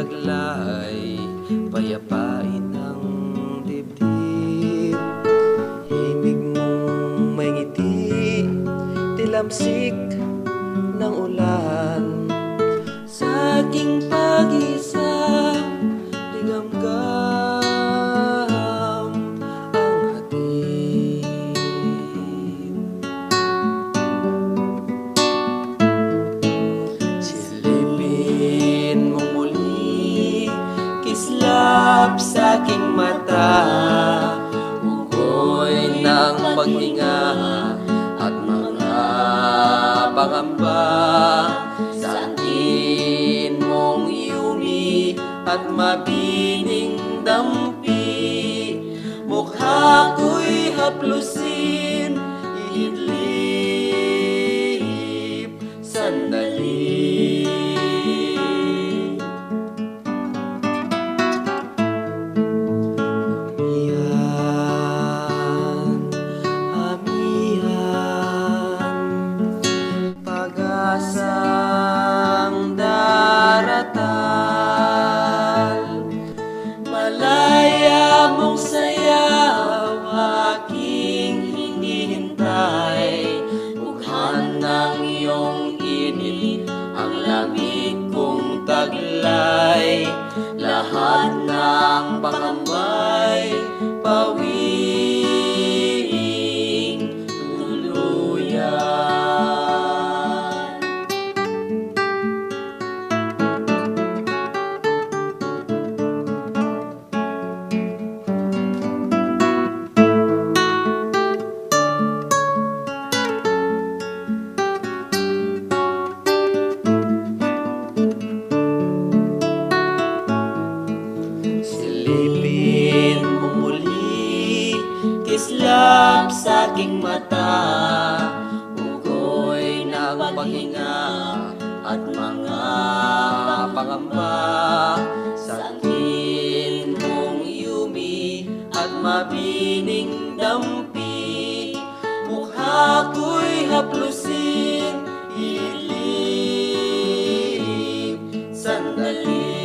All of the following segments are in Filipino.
taglay, payapain ang dibdib. Himig mong may ngiti, tilamsik ng ulan. Sa aking pag-isa, ligamgam ang hatid. Silipin mong muli, kislap sa aking mata, ugoy ng paghinga at mga pangamba. Sa akin mong yumi at mabining dampi, mukha ko'y haplusin, iidlip sandali. Pag-asang daratal, malaya mong sayaw, aking hinihintay. Bughan ng iyong init, ang lamig kong taglay. Lahat ng pangambay, pawing tuluyan. Silipin mo muli, kislap sa aking mata, ugoy ng paghinga at mga pangamba. Sa akin mong yumi at mabining dampi, mukha ko'y haplusin, iidlip sandali.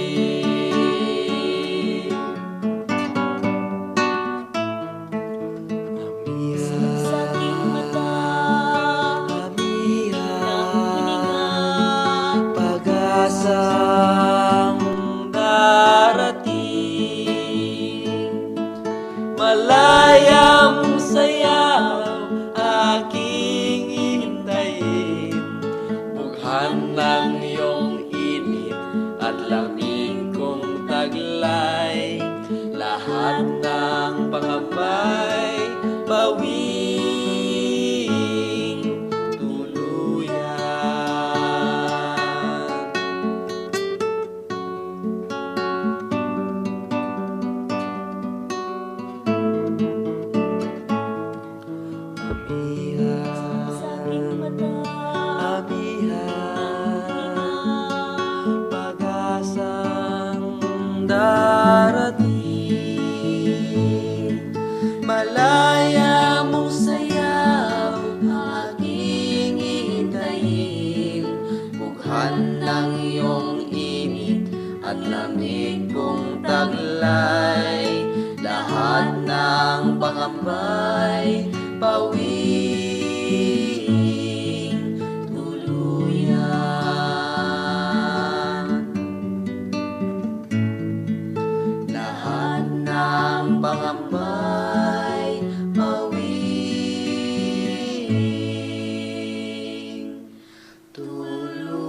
Pag-asang darating, malaya mong sayaw, aking hihintayin. Bughan ng iyong init at lamig kong taglay. Lahat ng pangambay, pawing tuluyan. Pag-asang darating, malaya mong sayaw, aking hihintayin. Bughan ng iyong init at lamig kong taglay. Lahat ng pangambay, pawing tuluyan. Lahat ng pangambay, pawing tuluyan.